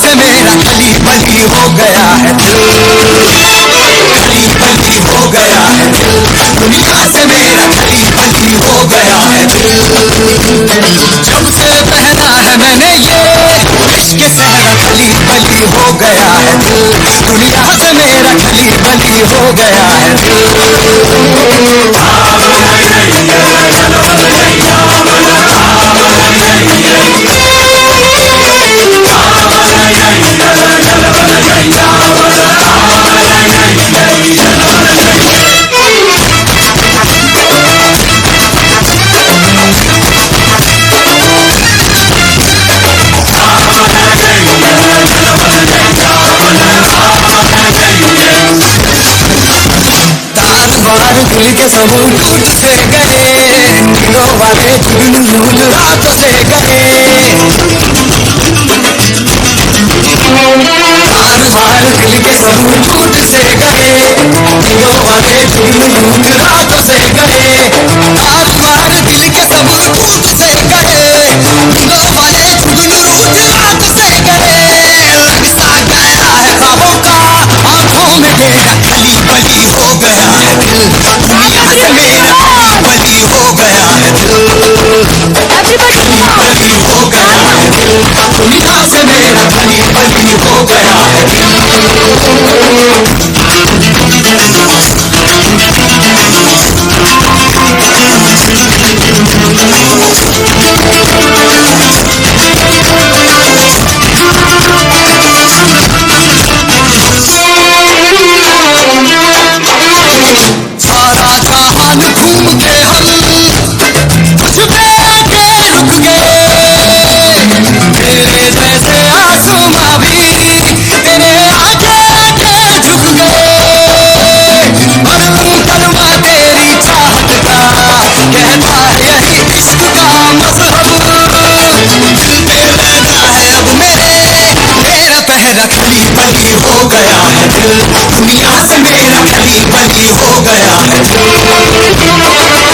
से मेरा खली बली हो गया है दिल, खली बली हो गया है दिल, दुनिया से मेरा खली बली हो गया है दिल। जब से पहना है मैंने ये इश्क सहरा खली बली हो गया है दिल, दुनिया से मेरा खली बली हो गया है दिल। दिल के सबूत टूट से गए, दिलों वाले जुगनू झूल रातों से गए, बार दिल के सबूत टूट से गए, दिलों वाले जुगनू झूल रातों से गए, बार दिल के सबूत टूट से गए, दिलों वाले जुगनू झूल रातों से गए। लगता गया है ख्वाबों का आंखों में मेरा खली बली हो गया है दिल, दुनिया से मेरा खली बली हो गया है दिल, खली बली हो गया है दिल, दुनिया से मेरा खली बली हो गया है दिल। सारा जहान घूम के हम तुझ पे आके रुक गए, तेरे जैसे आसमां भी तेरे आगे आके झुक गए, कलमा तेरी चाहत का कहता है यही इश्क का मजहब, दिल पे रहना है अब मेरा पहरा खली बली हो गया है दिल, दुनिया से मेरा खली बली हो गया है दिल,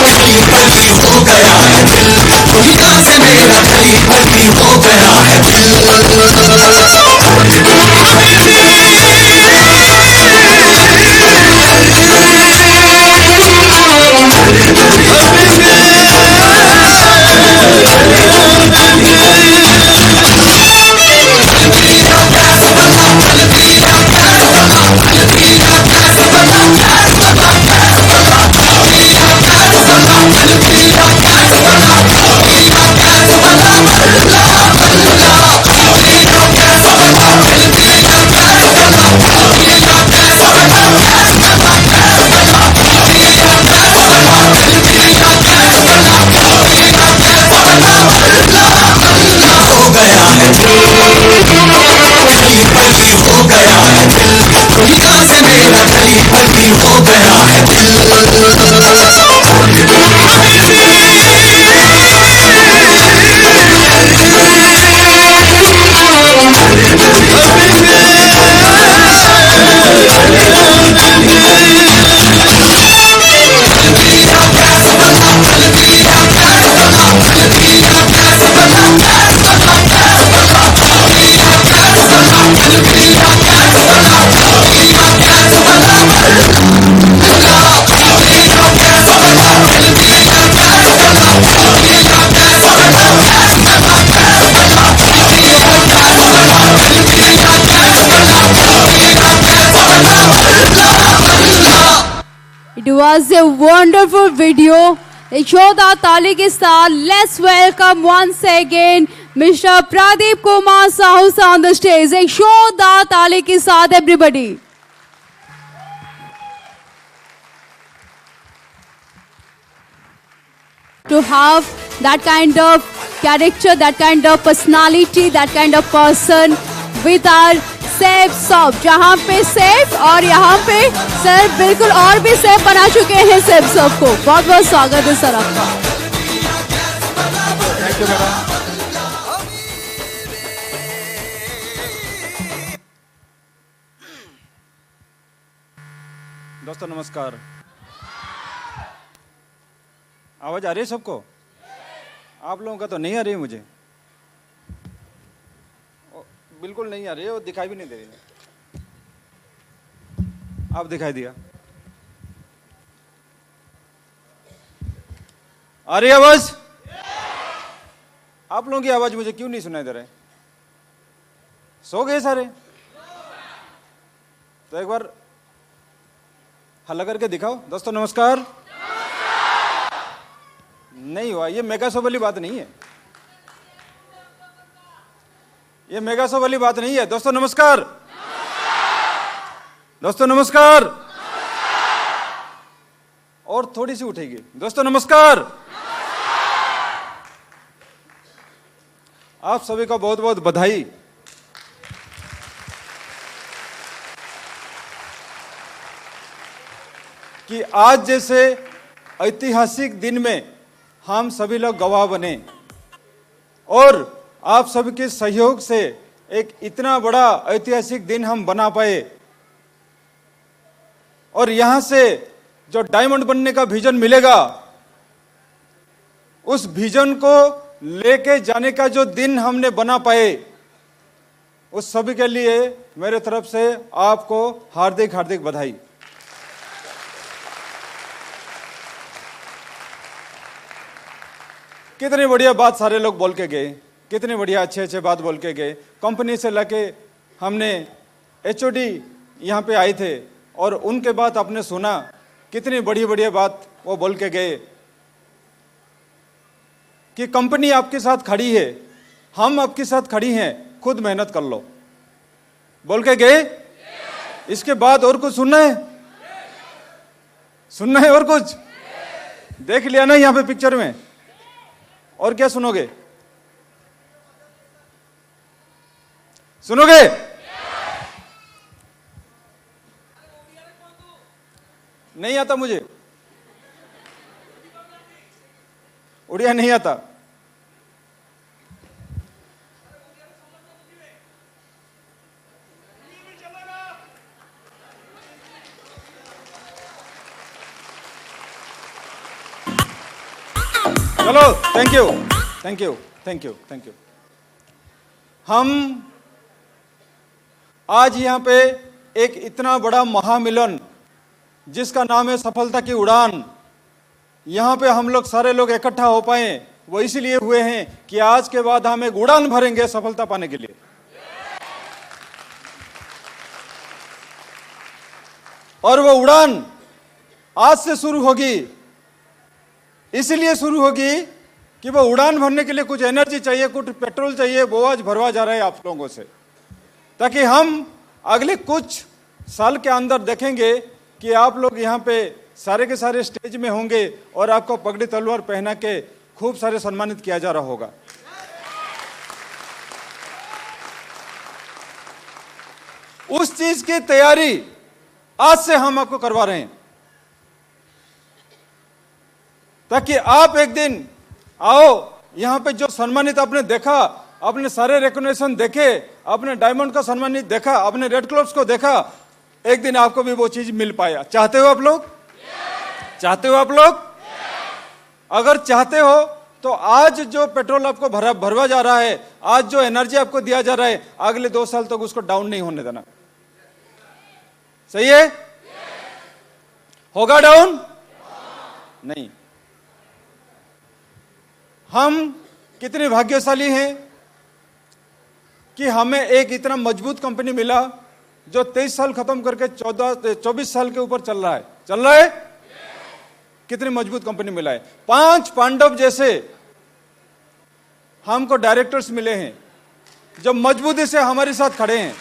खली बली हो गया है दिल, दुनिया से मेरा खली बली हो गया है दिल। दुनिया से मेरा खली बली हो गया है दिल। It was a wonderful video. Yashoda Tali ke saath, let's welcome once again Mr. Pradeep Kumar Sahu on the stage. Yashoda Tali ke saath, everybody. To have that kind of character, that kind of personality, that kind of person with our safe shop, जहाँ पे safe और यहाँ पे sir बिल्कुल और भी safe बना चुके हैं सेफ शॉप को। बहुत बहुत स्वागत है सर आपका। Thank you madam. दोस्तों नमस्कार। आवाज आ रही है सबको? आप लोगों का तो नहीं आ रही है मुझे। बिल्कुल नहीं आ रही है, वो दिखाई भी नहीं दे रही है। आप दिखाई दिया? आ रही है आवाज? आप लोगों की आवाज मुझे क्यों नहीं सुनाई दे रहे? सो गए सारे? तो एक बार हल्ला करके दिखाओ। दोस्तों नमस्कार। नहीं हुआ, ये मेगा शो वाली बात नहीं है, ये मेगा शो वाली बात नहीं है। दोस्तों नमस्कार, दोस्तों नमस्कार। और थोड़ी सी उठेगी। दोस्तों नमस्कार। आप सभी का बहुत बहुत बधाई। कि आज जैसे ऐतिहासिक दिन में हम सभी लोग गवाह बने और आप सभी के सहयोग से एक इतना बड़ा ऐतिहासिक दिन हम बना पाए, और यहां से जो डायमंड बनने का विजन मिलेगा, उस विजन को लेके जाने का जो दिन हमने बना पाए, उस सभी के लिए मेरे तरफ से आपको हार्दिक हार्दिक बधाई। कितनी बढ़िया बात सारे लोग बोल के गए, कितनी बढ़िया अच्छे अच्छे बात बोल के गए। कंपनी से लेके हमने एचओडी यहाँ पे आए थे और उनके बात आपने सुना, कितनी बढ़िया बढ़िया बात वो बोल के गए कि कंपनी आपके साथ खड़ी है, हम आपके साथ खड़ी हैं, खुद मेहनत कर लो, बोल के गए। इसके बाद और कुछ सुनना है? सुनना है और कुछ? देख लिया ना यहाँ पे पिक्चर में, और क्या सुनोगे? सुनोगे? नहीं आता मुझे, उड़िया नहीं आता। चलो, thank you thank you thank you thank you. हम आज यहाँ पे एक इतना बड़ा महामिलन जिसका नाम है सफलता की उड़ान, यहाँ पे हम लोग सारे लोग इकट्ठा हो पाए, वो इसीलिए हुए हैं कि आज के बाद हम एक उड़ान भरेंगे सफलता पाने के लिए। और वो उड़ान आज से शुरू होगी। इसलिए शुरू होगी कि वो उड़ान भरने के लिए कुछ एनर्जी चाहिए, कुछ पेट्रोल चाहिए, वो आज भरवा जा रहा है आप लोगों से, ताकि हम अगले कुछ साल के अंदर देखेंगे कि आप लोग यहाँ पे सारे के सारे स्टेज में होंगे और आपको पगड़ी तलवार पहना के खूब सारे सम्मानित किया जा रहा होगा। उस चीज की तैयारी आज से हम आपको करवा रहे हैं, ताकि आप एक दिन आओ यहां पे जो सम्मानित आपने देखा, आपने सारे रिकॉग्निशन देखे, आपने डायमंड का सम्मानित देखा, आपने रेड क्लॉप्स को देखा, एक दिन आपको भी वो चीज मिल पाया। चाहते हो आप लोग? चाहते हो आप लोग? अगर चाहते हो तो आज जो पेट्रोल आपको भरवा जा रहा है, आज जो एनर्जी आपको दिया जा रहा है, अगले 2 साल तक उसको डाउन नहीं होने देना। सही है? होगा डाउन? नहीं। हम कितने भाग्यशाली हैं कि हमें एक इतना मजबूत कंपनी मिला जो 23 साल खत्म करके 24 साल के ऊपर चल रहा है। चल रहा है? कितनी मजबूत कंपनी मिला है। 5 पांडव जैसे हमको डायरेक्टर्स मिले हैं जो मजबूती से हमारे साथ खड़े हैं।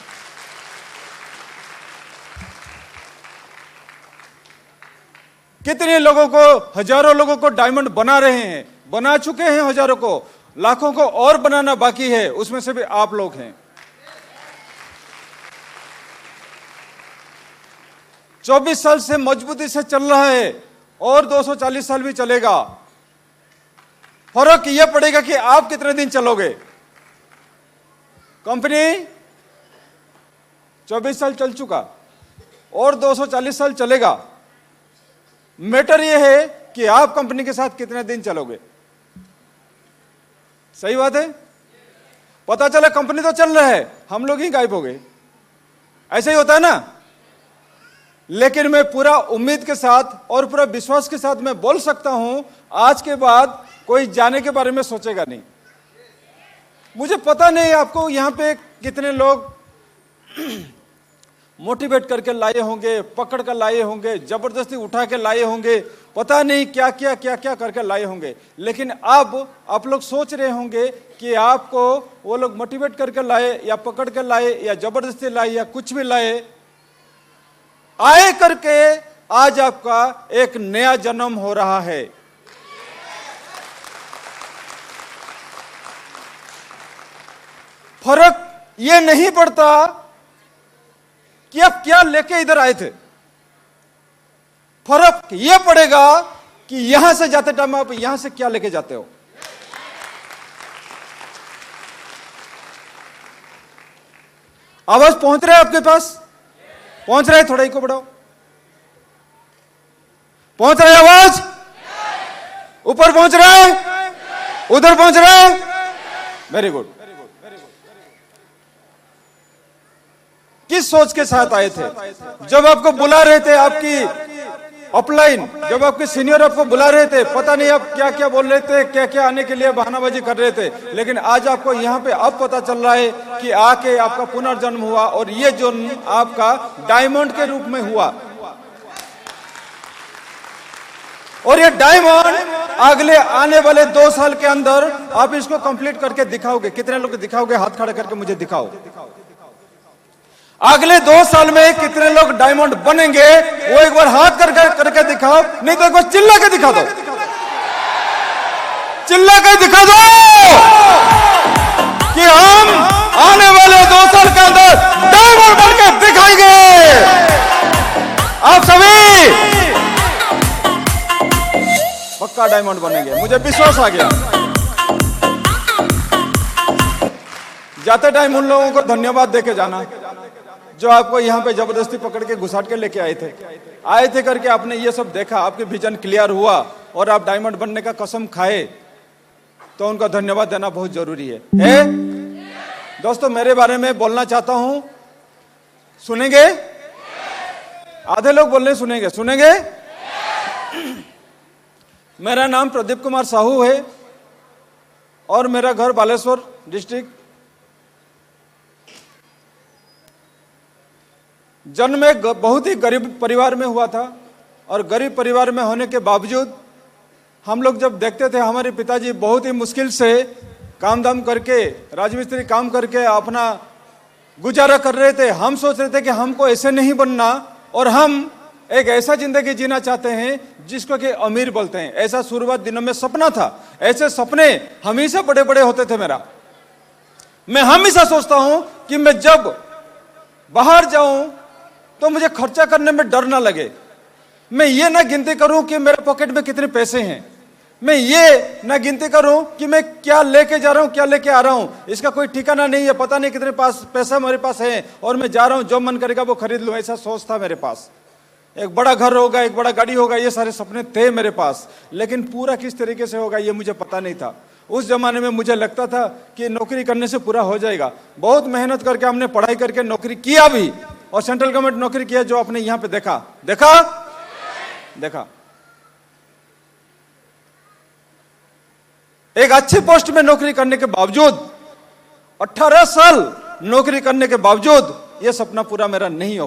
कितने लोगों को, हजारों लोगों को डायमंड बना रहे हैं, बना चुके हैं हजारों को, लाखों को और बनाना बाकी है, उसमें से भी आप लोग हैं। 24 साल से मजबूती से चल रहा है और 240 साल भी चलेगा। फर्क यह पड़ेगा कि आप कितने दिन चलोगे। कंपनी 24 साल चल चुका और 240 साल चलेगा। मैटर यह है कि आप कंपनी के साथ कितने दिन चलोगे। सही बात है? पता चला कंपनी तो चल रहा है, हम लोग ही गायब हो गए। ऐसा ही होता है ना। लेकिन मैं पूरा उम्मीद के साथ और पूरा विश्वास के साथ मैं बोल सकता हूं, आज के बाद कोई जाने के बारे में सोचेगा नहीं। मुझे पता नहीं आपको यहां पे कितने लोग मोटिवेट करके लाए होंगे, पकड़ कर लाए होंगे, जबरदस्ती उठा के लाए होंगे, पता नहीं क्या क्या करके लाए होंगे। लेकिन अब आप लोग सोच रहे होंगे कि आपको वो लोग मोटिवेट करके लाए या पकड़ कर लाए या जबरदस्ती लाए या कुछ भी लाए, आए करके आज आपका एक नया जन्म हो रहा है। फर्क ये नहीं पड़ता कि आप क्या लेके इधर आए थे, फर्क यह पड़ेगा कि यहां से जाते टाइम आप यहां से क्या लेके जाते हो। आवाज पहुंच रहा है आपके पास? पहुंच रहा है? थोड़ा ही को बढ़ाओ। पहुंच रहा है आवाज? ऊपर पहुंच रहा है? उधर पहुंच रहा है? Very good. किस सोच के साथ आए थे? जब आपको बुला रहे थे, आपकी अपलाइन, जब आपके सीनियर आपको बुला रहे थे, पता नहीं आप क्या क्या बोल रहे थे, क्या क्या आने के लिए बहानाबाजी कर रहे थे, लेकिन आज आपको यहां पे अब पता चल रहा है कि आके आपका पुनर्जन्म हुआ और ये जन्म आपका डायमंड के रूप में हुआ। और ये डायमंड अगले आने वाले 2 साल के अंदर आप इसको कंप्लीट करके दिखाओगे। कितने लोग दिखाओगे? हाथ खड़ा करके मुझे दिखाओ। अगले 2 साल में कितने लोग डायमंड बनेंगे? वो एक बार हाथ करके दिखाओ, नहीं तो एक बार चिल्ला के दिखा दो। चिल्ला के दिखा दो कि हम आने वाले 2 साल के अंदर डायमंड बन के दिखाएंगे। आप सभी पक्का डायमंड बनेंगे, मुझे विश्वास आ गया। जाते टाइम उन लोगों को धन्यवाद देके जाना जो आपको यहां पे जबरदस्ती पकड़ के घुसाट के लेके आए थे करके आपने ये सब देखा, आपके विजन क्लियर हुआ और आप डायमंड बनने का कसम खाए, तो उनका धन्यवाद देना बहुत जरूरी है? दोस्तों, मेरे बारे में बोलना चाहता हूं, सुनेंगे? आधे लोग बोल रहे सुनेंगे? सुनेंगे? मेरा नाम प्रदीप कुमार साहू है और मेरा घर बालेश्वर डिस्ट्रिक्ट। जन्म एक बहुत ही गरीब परिवार में हुआ था और गरीब परिवार में होने के बावजूद हम लोग जब देखते थे हमारे पिताजी बहुत ही मुश्किल से काम धाम करके, राजमिस्त्री काम करके अपना गुजारा कर रहे थे, हम सोच रहे थे कि हमको ऐसे नहीं बनना और हम एक ऐसा जिंदगी जीना चाहते हैं जिसको कि अमीर बोलते हैं। ऐसा शुरुआत दिनों में सपना था। ऐसे सपने हमेशा बड़े बड़े होते थे मेरा। मैं हमेशा सोचता हूं कि मैं जब बाहर जाऊं तो मुझे खर्चा करने में डर ना लगे। मैं ये ना गिनती करूं कि मेरे पॉकेट में कितने पैसे हैं, मैं ये ना गिनती करूं कि मैं क्या लेके जा रहा हूं, क्या लेके आ रहा हूं, इसका कोई ठिकाना नहीं है, पता नहीं कितने पास पैसा मेरे पास है और मैं जा रहा हूं, जो मन करेगा वो खरीद लूं। ऐसा सोच था मेरे पास। एक बड़ा घर होगा, एक बड़ा गाड़ी होगा, ये सारे सपने थे मेरे पास, लेकिन पूरा किस तरीके से होगा ये मुझे पता नहीं था। उस जमाने में मुझे लगता था कि नौकरी करने से पूरा हो जाएगा। बहुत मेहनत करके हमने पढ़ाई करके नौकरी किया भी और सेंट्रल गवर्नमेंट नौकरी किया, जो आपने यहां पे देखा। एक अच्छी पोस्ट में नौकरी करने के बावजूद, 18 साल नौकरी करने के बावजूद यह सपना पूरा मेरा नहीं हो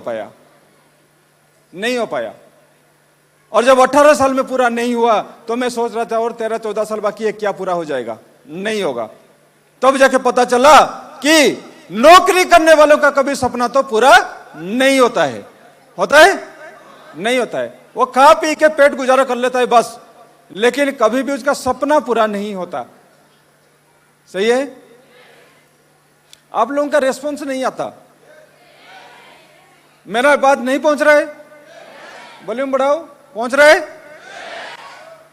पाया। और जब 18 साल में पूरा नहीं हुआ तो मैं सोच रहा था और 13-14 साल बाकी है, क्या पूरा हो जाएगा? नहीं होगा। तब जाके पता चला कि नौकरी करने वालों का कभी सपना तो पूरा नहीं होता है। होता है? नहीं होता है। वो खा पी के पेट गुजारा कर लेता है बस, लेकिन कभी भी उसका सपना पूरा नहीं होता। सही है? आप लोगों का रेस्पॉन्स नहीं आता। मेरा बात नहीं पहुंच रहा है? वॉल्यूम बढ़ाओ। पहुंच रहा है?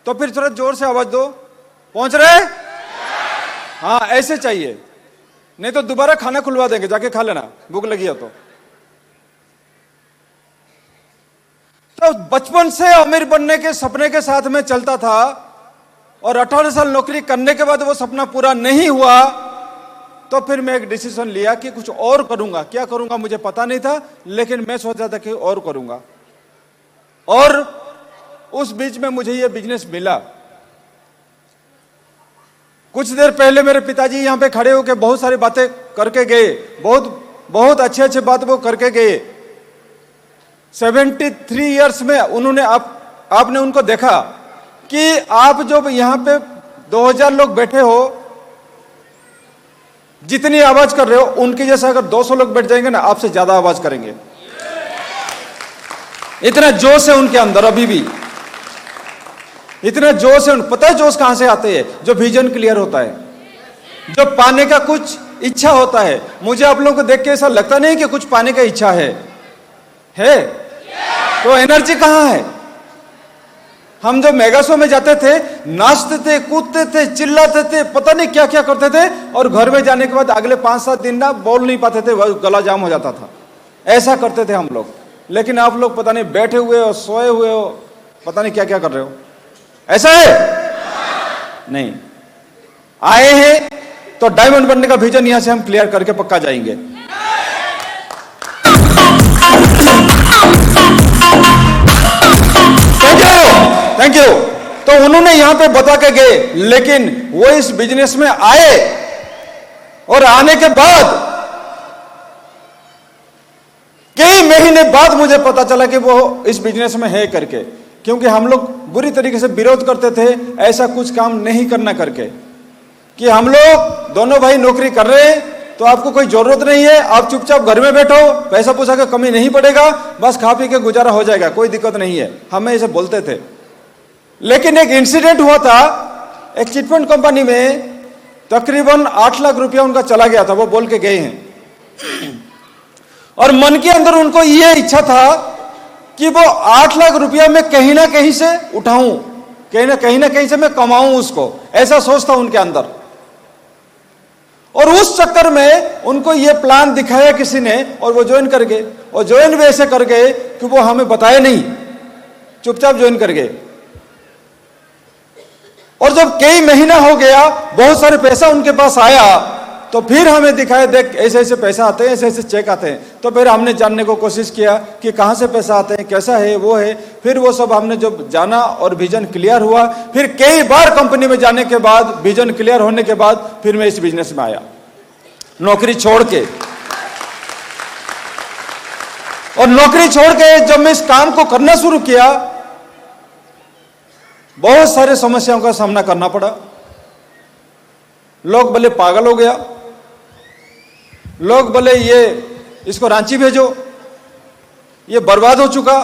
तो फिर थोड़ा जोर से आवाज दो। पहुंच रहा है? हाँ, ऐसे चाहिए, नहीं तो दोबारा खाना खुलवा देंगे, जाके खा लेना, भूख लगी है तो बचपन से अमीर बनने के सपने के साथ में चलता था और 18 साल नौकरी करने के बाद वो सपना पूरा नहीं हुआ तो फिर मैं एक डिसीजन लिया कि कुछ और करूंगा। क्या करूंगा मुझे पता नहीं था, लेकिन मैं सोचा था कि और करूंगा। और उस बीच में मुझे ये बिजनेस मिला। कुछ देर पहले मेरे पिताजी यहाँ पे खड़े होकर बहुत सारी बातें करके गए, बहुत अच्छे अच्छे बात वो करके गए। 73 इयर्स में उन्होंने आपने उनको देखा कि आप जो यहाँ पे 2000 लोग बैठे हो, जितनी आवाज कर रहे हो उनके जैसा अगर 200 लोग बैठ जाएंगे ना, आपसे ज्यादा आवाज करेंगे। इतना जोश है उनके अंदर अभी भी, इतना जोश है। पता है जोश कहां से आते हैं? जो विजन क्लियर होता है, जो पाने का कुछ इच्छा होता है। मुझे आप लोगों को देख के ऐसा लगता नहीं कि कुछ पाने का इच्छा है? तो एनर्जी कहां है? हम जब मेगा शो में जाते थे, नाचते थे, कूदते थे, चिल्लाते थे, पता नहीं क्या क्या करते थे, और घर में जाने के बाद अगले 5-7 दिन ना बोल नहीं पाते थे, गला जाम हो जाता था। ऐसा करते थे हम लोग। लेकिन आप लोग पता नहीं बैठे हुए हो, सोए हुए हो, पता नहीं क्या क्या कर रहे हो। ऐसा है नहीं? आए हैं तो डायमंड बनने का विजन यहां से हम क्लियर करके पक्का जाएंगे। Thank you. तो उन्होंने यहां पे बता के गए, लेकिन वो इस बिजनेस में आए और आने के बाद कई महीने बाद मुझे पता चला कि वो इस बिजनेस में है करके। क्योंकि हम लोग बुरी तरीके से विरोध करते थे ऐसा कुछ काम नहीं करना करके, कि हम लोग दोनों भाई नौकरी कर रहे हैं तो आपको कोई जरूरत नहीं है, आप चुपचाप घर में बैठो, पैसा पूसा का कमी नहीं पड़ेगा, बस खा पी के गुजारा हो जाएगा, कोई दिक्कत नहीं है। हमें ऐसे बोलते थे। लेकिन एक इंसिडेंट हुआ था, एक चिटफंड कंपनी में तकरीबन 8 लाख रुपया उनका चला गया था, वो बोल के गए हैं। और मन के अंदर उनको ये इच्छा था कि वो 8 लाख रुपया मैं कहीं ना कहीं से उठाऊं, कहीं ना कहीं से मैं कमाऊं उसको, ऐसा सोच था उनके अंदर। और उस चक्कर में उनको ये प्लान दिखाया किसी ने, और वो ज्वाइन कर गए। और ज्वाइन भी ऐसे कर गए कि वो हमें बताए नहीं, चुपचाप ज्वाइन कर गए। और जब कई महीना हो गया, बहुत सारे पैसा उनके पास आया, तो फिर हमें दिखाया, देख ऐसे ऐसे पैसा आते हैं, ऐसे ऐसे चेक आते हैं। तो फिर हमने जानने को कोशिश किया कि कहां से पैसा आते हैं, कैसा है, वो है। फिर वो सब हमने जब जाना और विजन क्लियर हुआ, फिर कई बार कंपनी में जाने के बाद, विजन क्लियर होने के बाद, फिर मैं इस बिजनेस में आया, नौकरी छोड़ के। और नौकरी छोड़ के जब मैं इस काम को करना शुरू किया, बहुत सारे समस्याओं का सामना करना पड़ा। लोग बोले पागल हो गया, लोग बोले ये इसको रांची भेजो, ये बर्बाद हो चुका,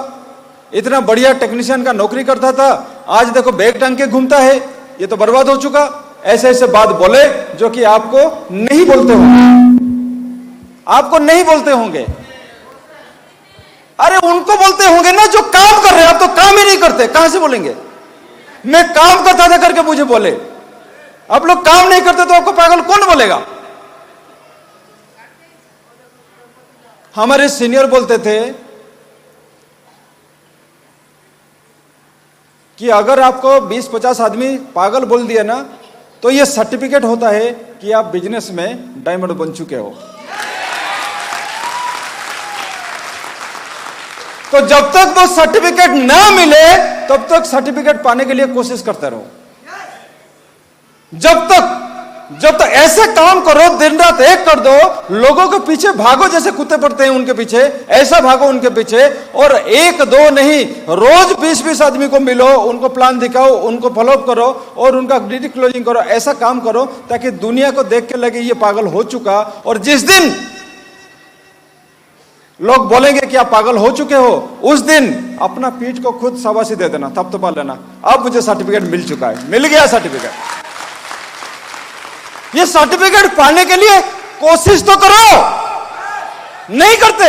इतना बढ़िया टेक्नीशियन का नौकरी करता था, आज देखो बैग टांग के घूमता है, ये तो बर्बाद हो चुका। ऐसे ऐसे बात बोले जो कि आपको नहीं बोलते होंगे, आपको नहीं बोलते होंगे। अरे उनको बोलते होंगे ना जो काम कर रहे हैं, आप तो काम ही नहीं करते, कहां से बोलेंगे? मैं काम करता था करके मुझे बोले, आप लोग काम नहीं करते तो आपको पागल कौन बोलेगा? हमारे सीनियर बोलते थे कि अगर आपको 20-50 आदमी पागल बोल दिया ना, तो ये सर्टिफिकेट होता है कि आप बिजनेस में डायमंड बन चुके हो। तो जब तक वो सर्टिफिकेट ना मिले, तब तक सर्टिफिकेट पाने के लिए कोशिश करते रहो। जब तक ऐसे काम करो, दिन रात एक कर दो, लोगों के पीछे भागो जैसे कुत्ते पड़ते हैं उनके पीछे, ऐसा भागो उनके पीछे। और 1-2 नहीं, रोज 20-20 आदमी को मिलो, उनको प्लान दिखाओ, उनको फॉलोअप करो और उनका डीडी क्लोजिंग करो। ऐसा काम करो ताकि दुनिया को देख के लगे ये पागल हो चुका। और जिस दिन लोग बोलेंगे कि आप पागल हो चुके हो, उस दिन अपना पीठ को खुद शाबाशी दे देना, थपथपा लेना, अब मुझे सर्टिफिकेट मिल चुका है, मिल गया सर्टिफिकेट। ये सर्टिफिकेट पाने के लिए कोशिश तो करो, नहीं करते।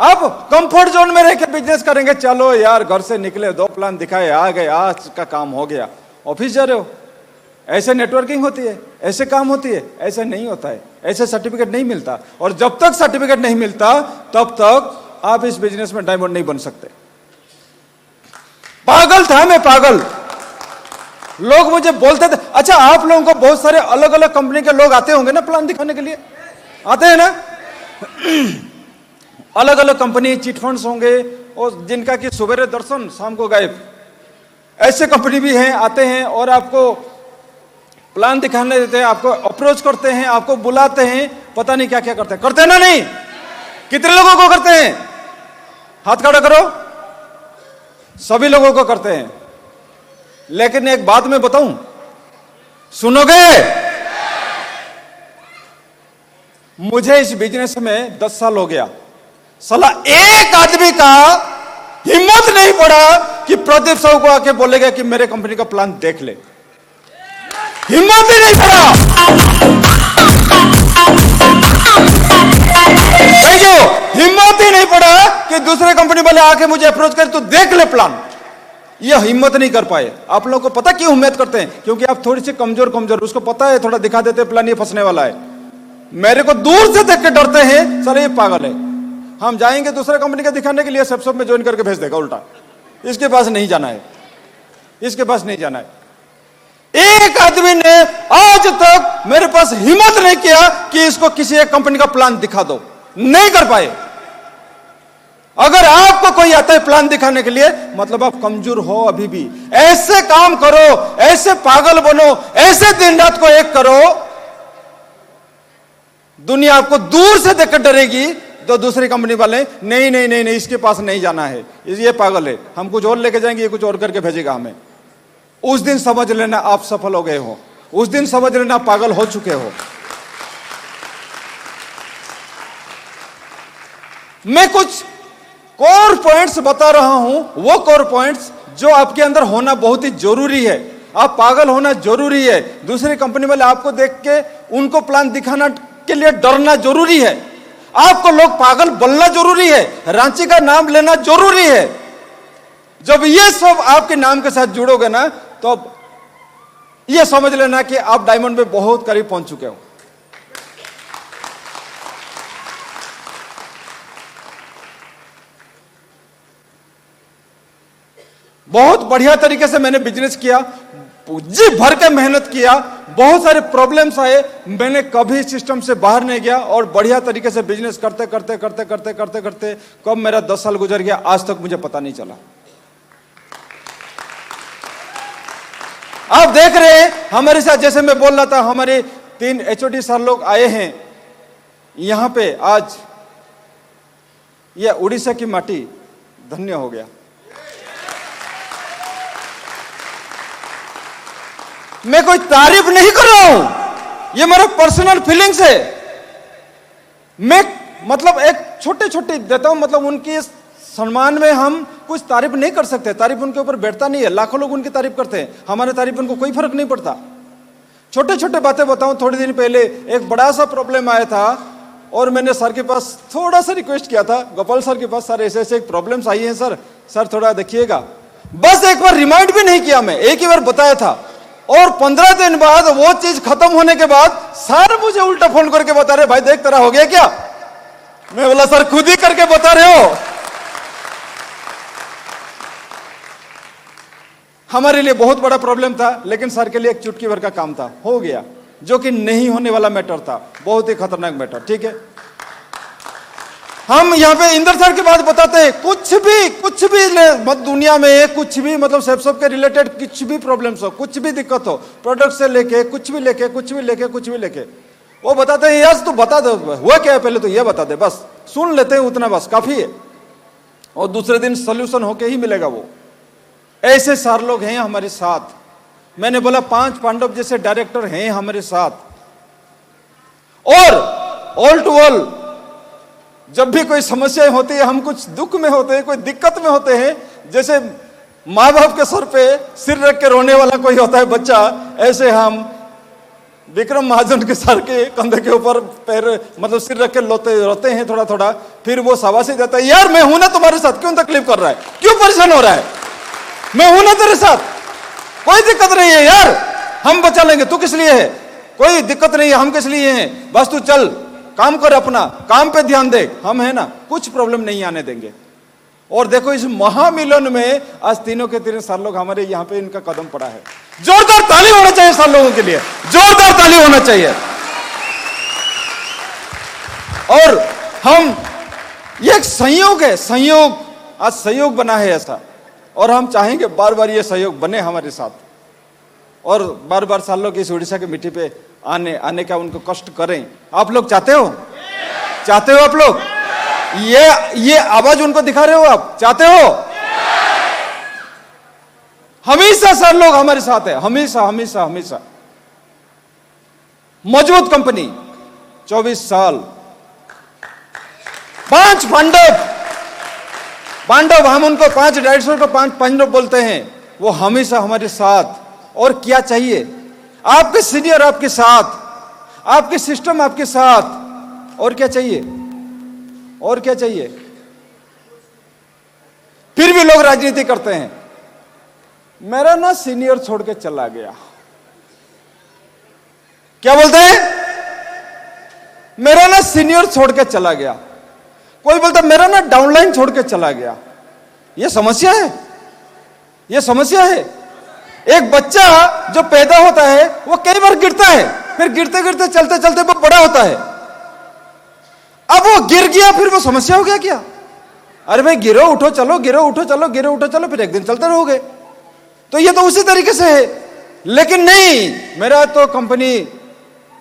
अब कंफर्ट जोन में रह के बिजनेस करेंगे, चलो यार घर से निकले, 2 प्लान दिखाए, आ गए, आज का काम हो गया। ऑफिस जा रहे हो, ऐसे नेटवर्किंग होती है, ऐसे काम होती है, ऐसे नहीं होता है, ऐसे सर्टिफिकेट नहीं मिलता। और जब तक सर्टिफिकेट नहीं मिलता, तब तक आप इस बिजनेस में डायमंड नहीं बन सकते। पागल था मैं, पागल। लोग मुझे बोलते थे, अच्छा आप लोगों को बहुत सारे अलग अलग कंपनी के लोग आते होंगे ना प्लान दिखाने के लिए, आते हैं ना? अलग अलग कंपनी चिट फंड्स होंगे और जिनका कि सवेरे दर्शन शाम को गायब, ऐसे कंपनी भी हैं, आते हैं और आपको प्लान दिखाने देते हैं, आपको अप्रोच करते हैं, आपको बुलाते हैं, पता नहीं क्या क्या करते हैं। करते हैं ना? नहीं? कितने लोगों को करते हैं? हाथ खड़ा करो। सभी लोगों को करते हैं। लेकिन एक बात मैं बताऊं, सुनोगे? मुझे इस बिजनेस में 10 साल हो गया, साला एक आदमी का हिम्मत नहीं पड़ा कि प्रदीप साहू को आके बोलेगा कि मेरे कंपनी का प्लान देख ले। हिम्मत ही नहीं पड़ा। हिम्मत ही नहीं पड़ा कि दूसरे कंपनी वाले आके मुझे अप्रोच कर, तू देख ले प्लान। यह हिम्मत नहीं कर पाए। आप लोगों को पता क्यों उम्मीद करते हैं? क्योंकि आप थोड़ी सी कमजोर, उसको पता है, थोड़ा दिखा देते प्लान ये फंसने वाला है। मेरे को दूर से देख के डरते हैं, सर ये पागल है, हम जाएंगे दूसरे कंपनी का दिखाने के लिए, सब में ज्वाइन करके भेज देगा उल्टा। इसके पास नहीं जाना है, इसके पास नहीं जाना है। एक आदमी ने आज तक मेरे पास हिम्मत नहीं किया कि इसको किसी एक कंपनी का प्लान दिखा दो, नहीं कर पाए। अगर आपको कोई आता है प्लान दिखाने के लिए, मतलब आप कमजोर हो अभी भी। ऐसे काम करो, ऐसे पागल बनो, ऐसे दिन रात को एक करो, दुनिया आपको दूर से देखकर डरेगी। तो दूसरी कंपनी वाले नहीं नहीं नहीं नहीं, इसके पास नहीं जाना है, ये पागल है, हम कुछ और लेके जाएंगे, ये कुछ और करके भेजेगा हमें। उस दिन समझ लेना आप सफल हो गए हो, उस दिन समझ लेना आप पागल हो चुके हो। मैं कुछ कोर पॉइंट्स बता रहा हूं, वो कोर पॉइंट्स जो आपके अंदर होना बहुत ही जरूरी है। आप पागल होना जरूरी है। दूसरी कंपनी वाले आपको देख के उनको प्लान दिखाना के लिए डरना जरूरी है। आपको लोग पागल बोलना जरूरी है, रांची का नाम लेना जरूरी है। जब ये सब आपके नाम के साथ जुड़ोगे ना, तो अब ये समझ लेना कि आप डायमंड में बहुत करीब पहुंच चुके हो। बहुत बढ़िया तरीके से मैंने बिजनेस किया, जी भर के मेहनत किया, बहुत सारे प्रॉब्लम्स आए, मैंने कभी सिस्टम से बाहर नहीं गया और बढ़िया तरीके से बिजनेस करते करते करते करते करते करते कब मेरा 10 साल गुजर गया आज तक मुझे पता नहीं चला। आप देख रहे हैं हमारे साथ, जैसे मैं बोल रहा था, हमारे 3 HOD सर लोग आए हैं यहां पे। आज यह उड़ीसा की माटी धन्य हो गया। मैं कोई तारीफ नहीं कर रहा हूं, ये मेरा पर्सनल फीलिंग्स है। मैं मतलब एक छोटे छोटे देता हूं, मतलब उनकी सम्मान में हम कुछ तारीफ नहीं कर सकते, तारीफ उनके ऊपर बैठता नहीं है। लाखों लोग उनकी तारीफ करते हैं, हमारे तारीफ उनको कोई फर्क नहीं पड़ता। छोटे छोटे बातें बताऊं, थोड़े दिन पहले एक बड़ा सा प्रॉब्लम आया था और मैंने सर के पास थोड़ा सा रिक्वेस्ट किया था, गोपाल सर के पास, सर ऐसे ऐसे एक प्रॉब्लम्स आई है सर थोड़ा देखिएगा। बस एक बार रिमाइंड भी नहीं किया, मैं एक ही बार बताया था और 15 दिन बाद वो चीज खत्म होने के बाद सर मुझे उल्टा फोन करके बता रहे, भाई देख तेरा हो गया क्या? मैं बोला सर खुद ही करके बता रहे हो। हमारे लिए बहुत बड़ा प्रॉब्लम था, लेकिन सर के लिए एक चुटकी भर का काम था, हो गया, जो कि नहीं होने वाला मैटर था, बहुत ही खतरनाक मैटर। ठीक है, हम यहाँ पे इंदर सर की बात बताते हैं, कुछ भी मत दुनिया में कुछ भी, मतलब सब के रिलेटेड कुछ भी प्रॉब्लम्स हो, कुछ भी दिक्कत हो, प्रोडक्ट से लेके कुछ भी लेके वो बताते हैं, यस तू बता दे हुआ क्या है, पहले तो ये बता दे, बस सुन लेते हैं, उतना बस काफी है, और दूसरे दिन सोल्यूशन होके ही मिलेगा वो। ऐसे सारे लोग हैं हमारे साथ। मैंने बोला 5 पांडव जैसे डायरेक्टर हैं हमारे साथ। और ऑल टू ऑल जब भी कोई समस्याएं होती है, हम कुछ दुख में होते हैं, कोई दिक्कत में होते हैं, जैसे माँ बाप के सर पे सिर रख के रोने वाला कोई होता है बच्चा, ऐसे हम विक्रम महाजन के सर के कंधे के ऊपर पैर मतलब सिर रख के रोते हैं थोड़ा थोड़ा। फिर वो शाबाशी देता है, यार मैं हूं ना तुम्हारे साथ, क्यों तकलीफ कर रहा है, क्यों परेशान हो रहा है, मैं हूं ना तेरे साथ, कोई दिक्कत नहीं है यार, हम बचा लेंगे, तू किस लिए है, कोई दिक्कत नहीं है, हम किस लिए हैं, बस तू चल काम कर, अपना काम पे ध्यान दे, हम है ना, कुछ प्रॉब्लम नहीं आने देंगे। और देखो इस महामिलन में आज तीनों के तीनों साल लोग हमारे यहाँ पे इनका कदम पड़ा है। जोरदार ताली होना चाहिए सब लोगों के लिए, जोरदार ताली होना चाहिए। और हम, ये एक संयोग है, संयोग, आज संयोग बना है ऐसा, और हम चाहेंगे बार बार ये सहयोग बने हमारे साथ, और बार बार सालों की इस उड़ीसा की मिट्टी पे आने का उनको कष्ट करें। आप लोग चाहते हो? चाहते हो आप लोग? ये आवाज उनको दिखा रहे हो, आप चाहते हो? हमेशा सर लोग हमारे साथ है, हमेशा हमेशा हमेशा। मजबूत कंपनी, 24 साल, 5 पांडव, हम उनको 5 डायरेक्टर को 5 पांडव बोलते हैं, वो हमेशा हमारे साथ। और क्या चाहिए? आपके सीनियर आपके साथ, आपके सिस्टम आपके साथ, और क्या चाहिए? और क्या चाहिए? फिर भी लोग राजनीति करते हैं। मेरा ना सीनियर छोड़ के चला गया, क्या बोलते हैं? मेरा ना सीनियर छोड़ के चला गया। कोई बोलता मेरा ना डाउनलाइन छोड़ के चला गया। यह समस्या है, यह समस्या है। एक बच्चा जो पैदा होता है वो कई बार गिरता है, फिर गिरते गिरते चलते चलते वो बड़ा होता है। अब वो गिर गया, फिर वो समस्या हो गया क्या? अरे भाई गिरो उठो चलो, गिरो उठो चलो, गिरो उठो चलो, फिर एक दिन चलते रहोगे। तो ये तो उसी तरीके से है। लेकिन नहीं, मेरा तो कंपनी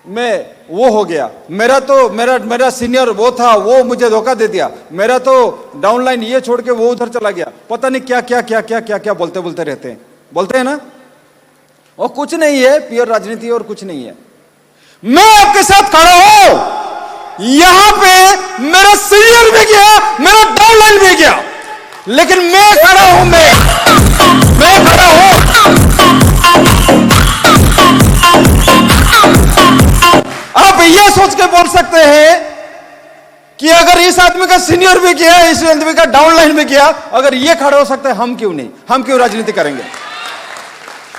में वो हो गया, मेरा सीनियर वो था, वो मुझे धोखा दे दिया, मेरा तो डाउनलाइन ये छोड़ के वो उधर चला गया। पता नहीं क्या क्या क्या क्या क्या क्या बोलते बोलते रहते हैं, बोलते हैं ना। और कुछ नहीं है, प्योर राजनीति और कुछ नहीं है। मैं आपके साथ खड़ा हूं, यहां पे मेरा सीनियर भी गया, मेरा डाउनलाइन भी गया, लेकिन मैं खड़ा हूं, मैं खड़ा हूं। आप ये सोच के बोल सकते हैं कि अगर इस आदमी का सीनियर भी गया, इस आदमी का डाउनलाइन भी गया, अगर ये खड़ा हो सकता है, हम क्यों नहीं? हम क्यों राजनीति करेंगे?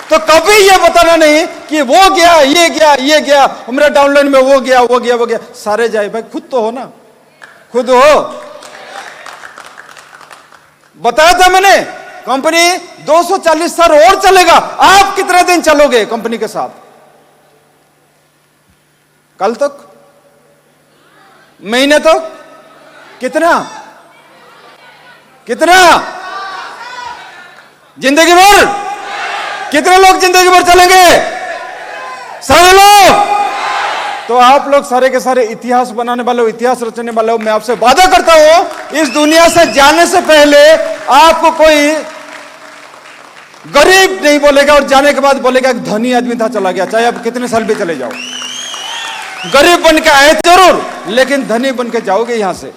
तो कभी ये बताना नहीं कि वो गया, ये गया, ये गया, मेरा डाउनलाइन में वो गया, वो गया, वो गया। सारे जाए भाई, खुद तो हो ना, खुद हो। बताया था मैंने, कंपनी 240 साल और चलेगा। आप कितने दिन चलोगे कंपनी के साथ? कल तक? महीने तक? कितना? कितना? जिंदगी भर? कितने लोग जिंदगी भर चलेंगे? सारे लोग। तो आप लोग सारे के सारे इतिहास बनाने वाले हो, इतिहास रचने वाले हो। मैं आपसे वादा करता हूं, इस दुनिया से जाने से पहले आपको कोई गरीब नहीं बोलेगा, और जाने के बाद बोलेगा एक धनी आदमी था चला गया। चाहे आप कितने साल भी चले जाओ, गरीब बन के आए जरूर, लेकिन धनी बन के जाओगे यहां से।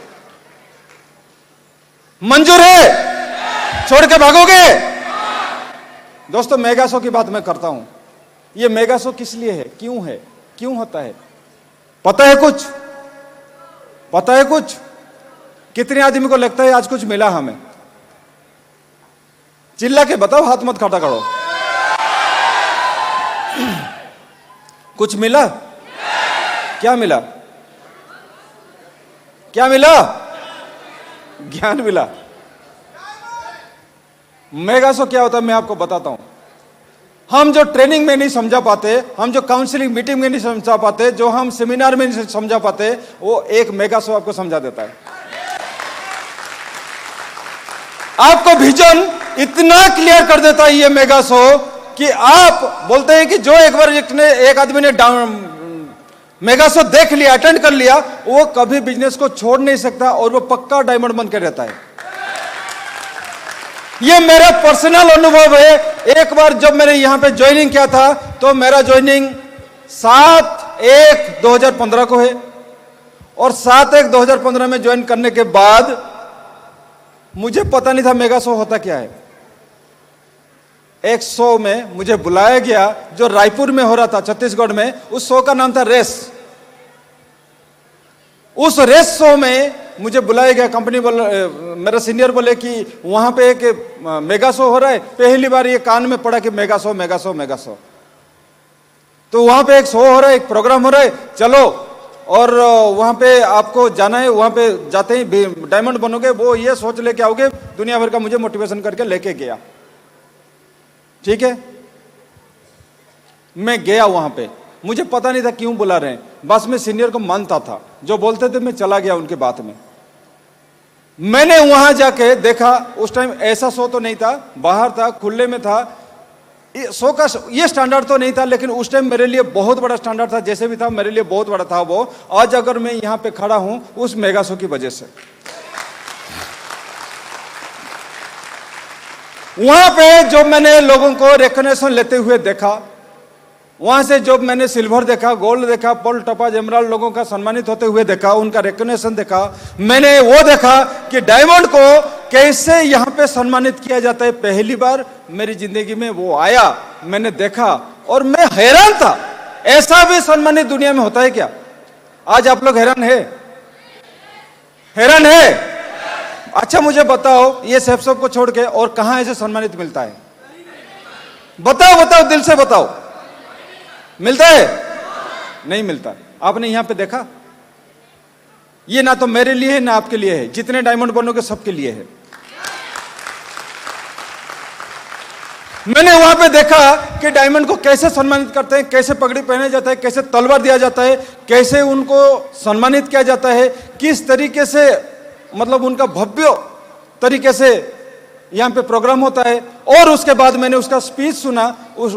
मंजूर है? छोड़ के भागोगे? दोस्तों, मेगा शो की बात मैं करता हूं। ये मेगा शो किस लिए है, क्यों है, क्यों होता है? पता है कुछ? पता है कुछ? कितने आदमी को लगता है आज कुछ मिला हमें? चिल्ला के बताओ, हाथ मत खड़ा करो। कुछ मिला? क्या मिला? क्या मिला? ज्ञान मिला। मेगा शो क्या होता है मैं आपको बताता हूं। हम जो ट्रेनिंग में नहीं समझा पाते, हम जो काउंसलिंग मीटिंग में नहीं समझा पाते, जो हम सेमिनार में नहीं समझा पाते, वो एक मेगा शो आपको समझा देता है। आपको विजन इतना क्लियर कर देता है ये मेगा शो कि आप बोलते हैं कि जो एक बार एक आदमी ने मेगा शो देख लिया, अटेंड कर लिया, वो कभी बिजनेस को छोड़ नहीं सकता, और वो पक्का डायमंड बन के रहता है। ये मेरा पर्सनल अनुभव है। एक बार जब मैंने यहां पे ज्वाइनिंग किया था, तो मेरा ज्वाइनिंग 7/1/2015 को है, और 7/1/2015 में ज्वाइन करने के बाद मुझे पता नहीं था मेगा शो होता क्या है। एक शो में मुझे बुलाया गया जो रायपुर में हो रहा था, छत्तीसगढ़ में। उस शो का नाम था रेस। उस रेस शो में मुझे बुलाया गया। कंपनी मेरा सीनियर बोले कि वहां पे एक मेगा शो हो रहा है। पहली बार ये कान में पड़ा कि mega show, mega show, mega show. तो वहां पे एक शो हो रहा है, एक प्रोग्राम हो रहा है, चलो, और वहां पे आपको जाना है। वहां पे जाते ही डायमंड बनोगे, वो ये सोच लेके आओगे, दुनिया भर का मुझे मोटिवेशन करके लेके गया। ठीक है, मैं गया वहां पे, मुझे पता नहीं था क्यों बुला रहे हैं, बस मैं सीनियर को मानता था, जो बोलते थे मैं चला गया उनके बात में। मैंने वहां जाके देखा, उस टाइम ऐसा शो तो नहीं था, बाहर था, खुले में था, शो का ये स्टैंडर्ड तो नहीं था, लेकिन उस टाइम मेरे लिए बहुत बड़ा स्टैंडर्ड था। जैसे भी था मेरे लिए बहुत बड़ा था वो। आज अगर मैं यहाँ पे खड़ा हूं उस मेगा शो की वजह से। वहां पे जो मैंने लोगों को रिकॉग्निशन लेते हुए देखा, वहां से जो मैंने सिल्वर देखा, गोल्ड देखा, पर्ल, टोपाज, एमराल्ड लोगों का सम्मानित होते हुए देखा, उनका रिकॉग्निशन देखा, मैंने वो देखा कि डायमंड को कैसे यहां पे सम्मानित किया जाता है। पहली बार मेरी जिंदगी में वो आया, मैंने देखा और मैं हैरान था, ऐसा भी सम्मानित दुनिया में होता है क्या? आज आप लोग हैरान है? हैरान है? अच्छा मुझे बताओ, ये सेफ शॉप को छोड़ के और कहां ऐसे सम्मानित मिलता है? बताओ बताओ, दिल से बताओ, मिलता है? नहीं मिलता। आपने यहां पे देखा? ये ना तो मेरे लिए है ना आपके लिए है, जितने डायमंड बनोगे सबके लिए है। मैंने वहां पे देखा कि डायमंड को कैसे सम्मानित करते हैं, कैसे पगड़ी पहने जाता है, कैसे तलवार दिया जाता है, कैसे उनको सम्मानित किया जाता है, किस तरीके से मतलब उनका भव्य तरीके से यहाँ पे प्रोग्राम होता है। और उसके बाद मैंने उसका स्पीच सुना, उस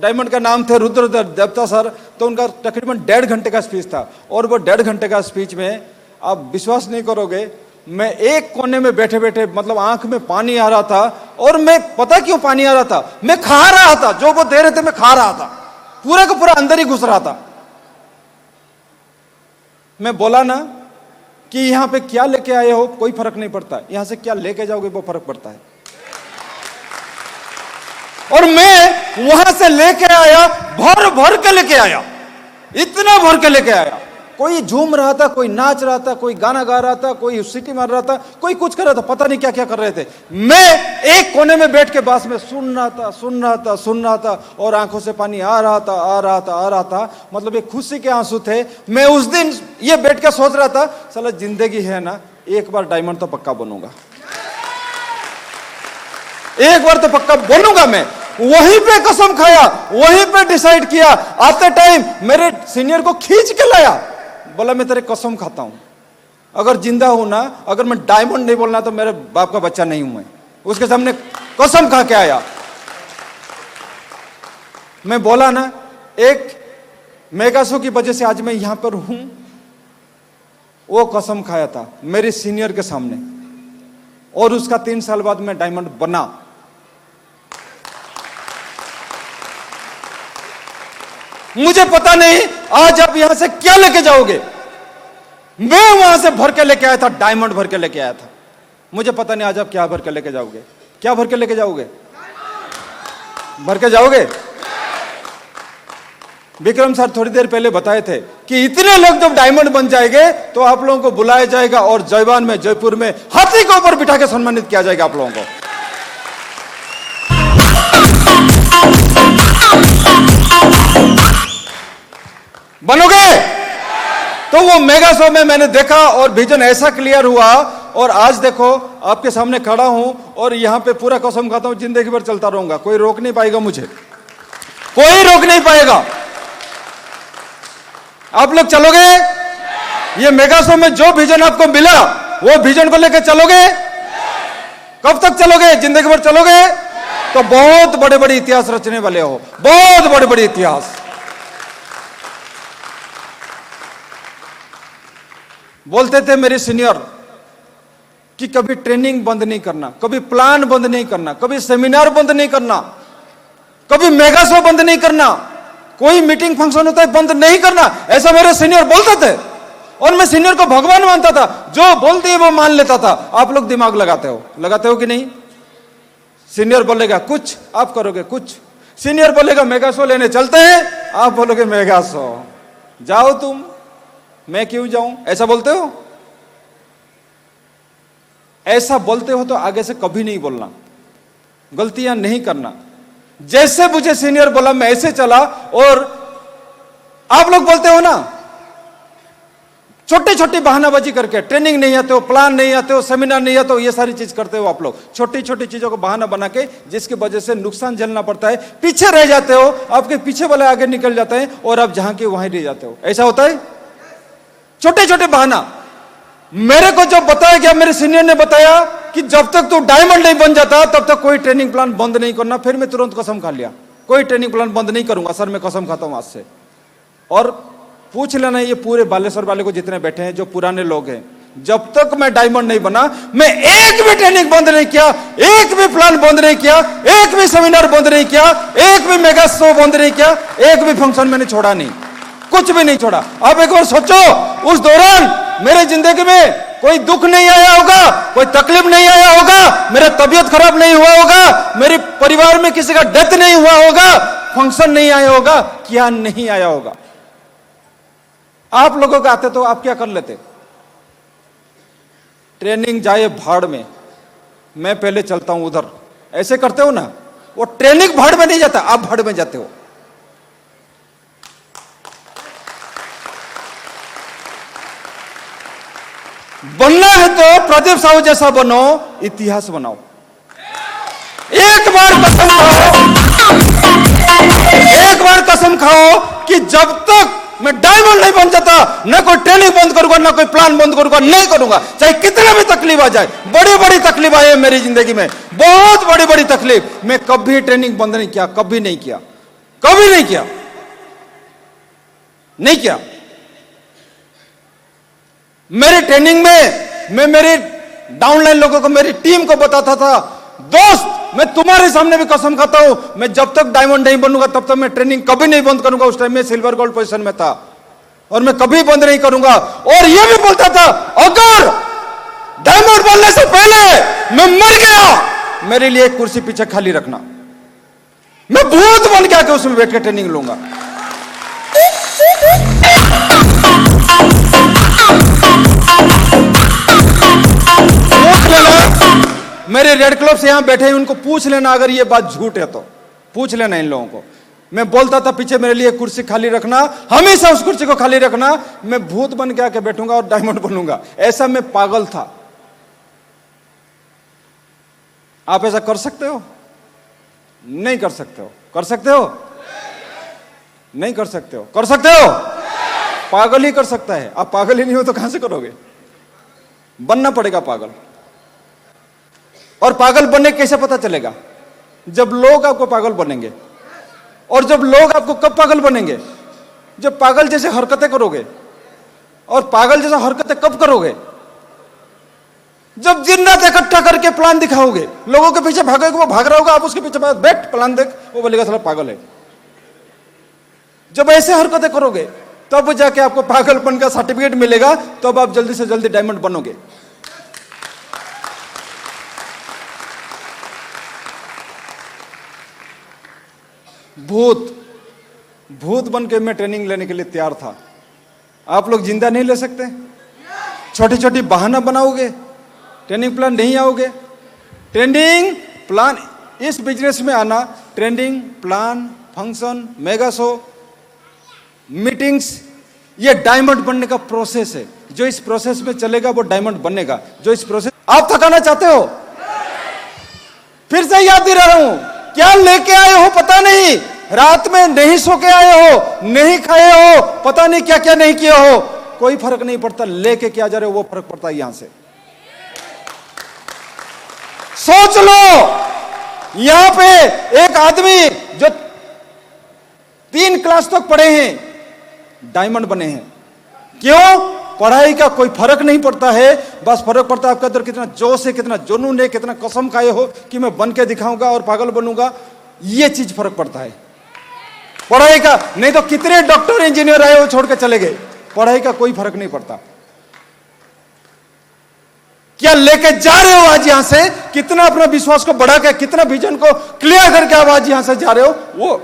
डायमंड का नाम थे रुद्र देवता सर, तो उनका तकरीबन 1.5 घंटे का स्पीच था। और वो 1.5 घंटे का स्पीच में आप विश्वास नहीं करोगे, मैं एक कोने में बैठे बैठे मतलब आंख में पानी आ रहा था। और मैं पता क्यों पानी आ रहा था, मैं खा रहा था, जो वो दे रहे थे मैं खा रहा था, पूरा का पूरा अंदर ही घुस रहा था। मैं बोला ना कि यहां पे क्या लेके आए हो कोई फर्क नहीं पड़ता, यहां से क्या लेके जाओगे वो फर्क पड़ता है। और मैं वहां से लेके आया, भर भर के लेके आया, इतना भर के लेके आया। कोई झूम रहा था, कोई नाच रहा था, कोई गाना गा रहा था, कोई सीटी मार रहा था, कोई कुछ कर रहा था, पता नहीं क्या क्या कर रहे थे। मैं एक कोने में बैठ के बस में सुन रहा था और आंखों से पानी आ रहा था। मतलब एक खुशी के आंसू थे। मैं उस दिन ये बैठ के सोच रहा था, साला जिंदगी है ना, एक बार डायमंड तो पक्का बनूंगा, एक बार तो पक्का बनूंगा। मैं वहीं पे कसम खाया, वहीं पे डिसाइड किया। आते टाइम मेरे सीनियर को खींच के लाया, बोला मैं तेरे कसम खाता हूं, अगर जिंदा हूं ना, अगर मैं डायमंड नहीं बोलना तो मेरे बाप का बच्चा नहीं हूं मैं। उसके सामने कसम खा के आया। मैं बोला ना, एक मेगा शो की वजह से आज मैं यहां पर हूं, वो कसम खाया था मेरे सीनियर के सामने। और उसका 3 साल बाद मैं डायमंड बना। मुझे पता नहीं आज आप यहां से क्या लेके जाओगे। मैं वहां से भर के लेके आया था, डायमंड भर के लेके आया था। मुझे पता नहीं आज आप क्या भर के लेके जाओगे। क्या भर के लेके जाओगे? भर के जाओगे? विक्रम सर थोड़ी देर पहले बताए थे कि इतने लोग जब डायमंड बन जाएंगे तो आप लोगों को बुलाया जाएगा और जयवान में, जयपुर में हाथी के ऊपर बिठा के सम्मानित किया जाएगा आप लोगों को। बनोगे? तो वो मेगा शो में मैंने देखा और विजन ऐसा क्लियर हुआ। और आज देखो आपके सामने खड़ा हूं और यहां पे पूरा कसम खाता हूं जिंदगी भर चलता रहूंगा, कोई रोक नहीं पाएगा मुझे, कोई रोक नहीं पाएगा। आप लोग चलोगे? ये मेगा शो में जो विजन आपको मिला वो विजन को लेकर चलोगे? कब तक चलोगे? जिंदगी भर चलोगे? तो बहुत बड़े बड़े इतिहास रचने वाले हो, बहुत बड़े बड़े इतिहास। बोलते थे मेरे सीनियर कि कभी ट्रेनिंग बंद नहीं करना, कभी प्लान बंद नहीं करना, कभी सेमिनार बंद नहीं करना, कभी मेगा शो बंद नहीं करना, कोई मीटिंग फंक्शन होता है बंद नहीं करना, ऐसा मेरे सीनियर बोलते थे। और मैं सीनियर को भगवान मानता था, जो बोलते हैं वो मान लेता था। आप लोग दिमाग लगाते हो कि नहीं? सीनियर बोलेगा कुछ, आप करोगे कुछ। सीनियर बोलेगा मेगा शो लेने चलते हैं, आप बोलोगे मेगा शो जाओ तुम, मैं क्यों जाऊं, ऐसा बोलते हो? ऐसा बोलते हो तो आगे से कभी नहीं बोलना, गलतियां नहीं करना। जैसे मुझे सीनियर बोला मैं ऐसे चला। और आप लोग बोलते हो ना, छोटी छोटी बहानाबाजी करके, ट्रेनिंग नहीं आते हो, प्लान नहीं आते हो, सेमिनार नहीं आते हो, ये सारी चीज करते हो आप लोग, छोटी छोटी चीजों को बहाना बना के, जिसकी वजह से नुकसान झेलना पड़ता है, पीछे रह जाते हो, आपके पीछे वाले आगे निकल जाते हैं और आप जहां के वहीं रह जाते हो। ऐसा होता है, छोटे छोटे बहाना। मेरे को जब बताया गया, मेरे सीनियर ने बताया कि जब तक तू डायमंड नहीं बन जाता तब तक कोई ट्रेनिंग प्लान बंद नहीं करना, फिर मैं तुरंत कसम खा लिया, कोई ट्रेनिंग प्लान बंद नहीं करूंगा सर, मैं कसम खाता हूं आज से। और पूछ लेना ये पूरे बालेश्वर वाले को जितने बैठे हैं, जो पुराने लोग हैं, जब तक मैं डायमंड नहीं बना, मैं एक भी ट्रेनिंग बंद नहीं किया, एक भी प्लान बंद नहीं किया, एक भी सेमिनार बंद नहीं किया, एक भी मेगा शो बंद नहीं किया, एक भी फंक्शन मैंने छोड़ा नहीं, कुछ भी नहीं छोड़ा। आप एक बार सोचो, उस दौरान मेरे जिंदगी में कोई दुख नहीं आया होगा, कोई तकलीफ नहीं आया होगा, मेरा तबीयत खराब नहीं हुआ होगा, मेरे परिवार में किसी का डेथ नहीं हुआ होगा, फंक्शन नहीं आया होगा, क्या नहीं आया होगा। आप लोगों के आते तो आप क्या कर लेते? ट्रेनिंग जाए भाड़ में, मैं पहले चलता हूं उधर, ऐसे करते हो ना। वो ट्रेनिंग भाड़ में नहीं जाता, आप भाड़ में जाते हो। बनना है तो प्रदीप साहू जैसा बनो, इतिहास बनाओ। एक बार कसम खाओ, एक बार कसम खाओ कि जब तक मैं डायमंड नहीं बन जाता, ना कोई ट्रेनिंग बंद करूंगा, ना कोई प्लान बंद करूंगा, नहीं करूंगा, चाहे कितना भी तकलीफ आ जाए। बड़ी बड़ी तकलीफ आई है मेरी जिंदगी में, बहुत बड़ी बड़ी तकलीफ, मैं कभी ट्रेनिंग बंद नहीं किया, कभी नहीं किया, कभी नहीं किया, नहीं किया। मेरे ट्रेनिंग में मैं मेरे डाउनलाइन लोगों को, मेरी टीम को बताता था, दोस्त मैं तुम्हारे सामने भी कसम खाता हूं, मैं जब तक डायमंड नहीं बनूंगा तब तक मैं ट्रेनिंग कभी नहीं बंद करूंगा। उस टाइम में सिल्वर गोल्ड पोजीशन में था और मैं कभी बंद नहीं करूंगा। और यह भी बोलता था, अगर डायमंड बनने से पहले मैं मर गया, मेरे लिए एक कुर्सी पीछे खाली रखना, मैं भूत बन गया कि उसमें बैठ के ट्रेनिंग लूंगा। मेरे रेड क्लब से यहां बैठे हैं, उनको पूछ लेना अगर ये बात झूठ है तो, पूछ लेना इन लोगों को। मैं बोलता था पीछे मेरे लिए कुर्सी खाली रखना, हमेशा उस कुर्सी को खाली रखना, मैं भूत बन के आके बैठूंगा और डायमंड बनूंगा। ऐसा मैं पागल था। आप ऐसा कर सकते हो? नहीं कर सकते हो। कर सकते हो? नहीं कर सकते हो। कर सकते हो? पागल ही कर सकता है। आप पागल ही नहीं हो तो कहां से करोगे? बनना पड़ेगा पागल। और पागल बनने कैसे पता चलेगा? जब लोग आपको पागल बनेंगे। और जब लोग आपको कब पागल बनेंगे? जब पागल जैसे हरकतें करोगे। और पागल जैसा हरकतें कब करोगे? जब दिन रात इकट्ठा करके प्लान दिखाओगे, लोगों के पीछे भागोगे, वो भाग रहा होगा, आप उसके पीछे बैठ प्लान देख, वो बोलेगा साला पागल है। जब ऐसे हरकतें करोगे तब जाके आपको पागलपन का सर्टिफिकेट मिलेगा, तब आप जल्दी से जल्दी डायमंड बनोगे। भूत बन के मैं ट्रेनिंग लेने के लिए तैयार था। आप लोग जिंदा नहीं ले सकते? छोटी छोटी बहाना बनाओगे, ट्रेनिंग प्लान नहीं आओगे। ट्रेनिंग प्लान इस बिजनेस में आना, training plan, function, mega show, meetings, ये डायमंड बनने का प्रोसेस है। जो इस प्रोसेस में चलेगा वो डायमंड बनेगा। जो इस प्रोसेस आप थकाना चाहते हो? फिर से याद दिला रहा हूं, क्या लेके आए हो पता नहीं, रात में नहीं सो के आए हो, नहीं खाए हो, पता नहीं क्या क्या नहीं किए हो, कोई फर्क नहीं पड़ता। लेके क्या जा रहे हो वो फर्क पड़ता है। यहां से सोच लो, यहां पे एक आदमी जो 3 क्लास तक पढ़े हैं, डायमंड बने हैं। क्यों? पढ़ाई का कोई फर्क नहीं पड़ता है, बस फर्क पड़ता है आपके अंदर कितना जोश है, कितना जुनून है, कितना कसम खाए हो कि मैं बन के दिखाऊंगा और पागल बनूंगा। ये चीज फर्क पड़ता है पढ़ाई का। नहीं तो कितने डॉक्टर इंजीनियर आए वो छोड़ के चले गए, पढ़ाई का कोई फर्क नहीं पड़ता। क्या लेके जा रहे हो आज यहां से, कितना अपना विश्वास को बढ़ा के, कितना विजन को क्लियर करके आप आज यहां से जा रहे हो, वो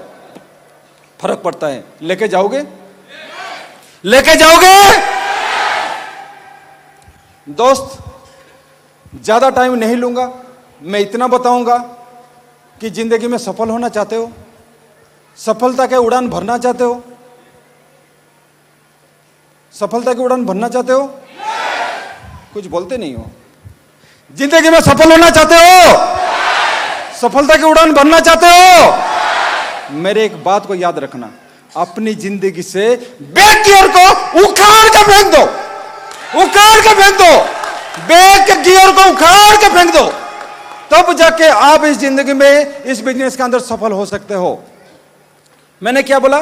फर्क पड़ता है। लेके जाओगे? लेके जाओगे? दोस्त, ज्यादा टाइम नहीं लूंगा, मैं इतना बताऊंगा कि जिंदगी में सफल होना चाहते हो, सफलता के उड़ान भरना चाहते हो, सफलता की उड़ान भरना चाहते हो? कुछ बोलते नहीं हो। जिंदगी में सफल होना चाहते हो? सफलता की उड़ान भरना चाहते हो? मेरे एक बात को याद रखना, अपनी जिंदगी से बैक गियर को उखाड़ के फेंक दो, उखाड़ के फेंक दो, बैक गियर को उखाड़ के फेंक दो, तब जाके आप इस जिंदगी में, इस बिजनेस के अंदर सफल हो सकते हो। मैंने क्या बोला?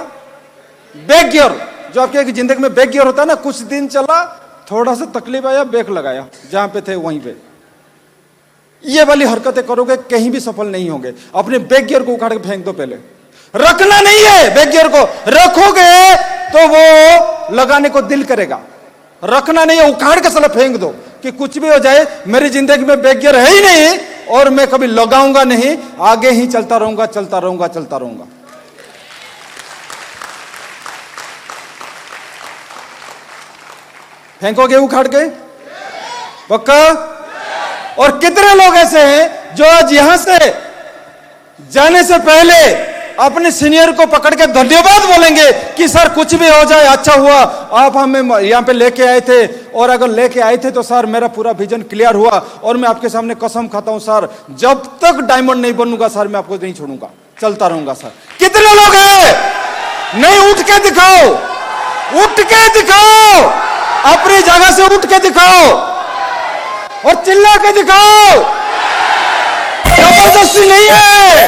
बैक गियर, जो आपके एक जिंदगी में बैक गियर होता है ना, कुछ दिन चला, थोड़ा सा तकलीफ आया, ब्रेक लगाया, जहां पे थे वहीं पे। ये वाली हरकतें करोगे कहीं भी सफल नहीं होगे। अपने बैक गियर को उखाड़ के फेंक दो। पहले रखना नहीं है, बैक गियर को रखोगे तो वो लगाने को दिल करेगा। रखना नहीं है, उखाड़ के साला फेंक दो कि कुछ भी हो जाए, मेरी जिंदगी में बैक गियर है ही नहीं और मैं कभी लगाऊंगा नहीं, आगे ही चलता रहूंगा, चलता रहूंगा, चलता रहूंगा। फेंकोगे उखाड़ के? पक्का? और कितने लोग ऐसे हैं जो आज यहां से जाने से पहले अपने सीनियर को पकड़ के धन्यवाद बोलेंगे कि सर कुछ भी हो जाए, अच्छा हुआ आप हमें यहां पे लेके आए थे, और अगर लेके आए थे तो सर मेरा पूरा विजन क्लियर हुआ, और मैं आपके सामने कसम खाता हूं सर, जब तक डायमंड नहीं बनूंगा सर मैं आपको नहीं छोड़ूंगा, चलता रहूंगा सर। कितने लोग हैं? नहीं, उठ के दिखाओ, उठ के दिखाओ, अपनी जगह से उठ के दिखाओ और चिल्ला के दिखाओ। जबरदस्ती नहीं है,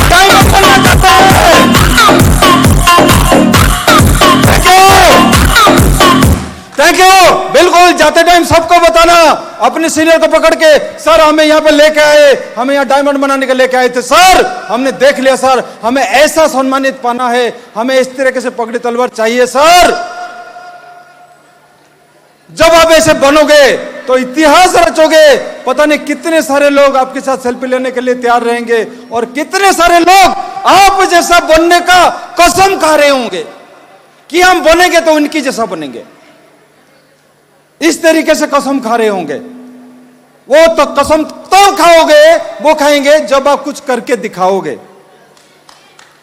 डायमंड बनना चाहता है। Thank you. बिल्कुल, जाते टाइम सबको बताना, अपने सीनियर को पकड़ के, सर हमें यहाँ पे लेके आए, हमें यहाँ डायमंड बनाने के लेके आए थे सर, हमने देख लिया सर, हमें ऐसा सम्मानित पाना है, हमें इस तरीके से पगड़ी तलवार चाहिए सर। जब आप ऐसे बनोगे तो इतिहास रचोगे। पता नहीं कितने सारे लोग आपके साथ सेल्फी लेने के लिए तैयार रहेंगे, और कितने सारे लोग आप जैसा बनने का कसम खा रहे होंगे कि हम बनेंगे तो उनकी जैसा बनेंगे। इस तरीके से कसम खा रहे होंगे। वो तो कसम तो खाओगे, वो खाएंगे जब आप कुछ करके दिखाओगे।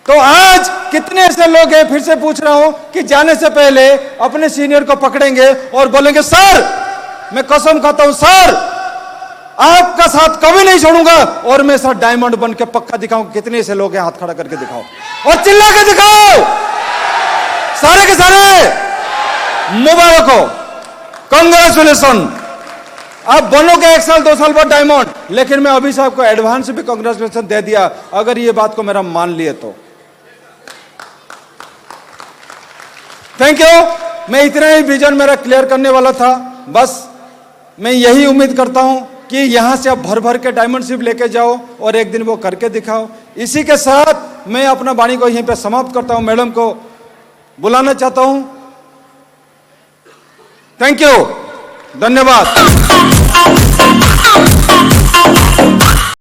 तो आज कितने ऐसे लोग हैं, फिर से पूछ रहा हूं, कि जाने से पहले अपने सीनियर को पकड़ेंगे और बोलेंगे सर मैं कसम खाता हूं सर आपका साथ कभी नहीं छोड़ूंगा, और मैं सर डायमंड बन के पक्का दिखाऊंगा। कितने ऐसे लोग हैं? हाथ खड़ा करके दिखाओ और चिल्ला के दिखाओ। सारे के सारे मुबारक हो, कांग्रेचुलेशन। आप बनोगे 1 साल 2 साल बाद डायमंड, लेकिन मैं अभी से आपको एडवांस भी कांग्रेचुलेशन दे दिया, अगर ये बात को मेरा मान लिए तो। Thank you. मैं इतना ही विजन मेरा क्लियर करने वाला था। बस मैं यही उम्मीद करता हूं कि यहां से आप भर भर के डायमंड शिप लेके जाओ और एक दिन वो करके दिखाओ। इसी के साथ मैं अपना वाणी को यहीं पे समाप्त करता हूं। मैडम को बुलाना चाहता हूं। थैंक यू, धन्यवाद।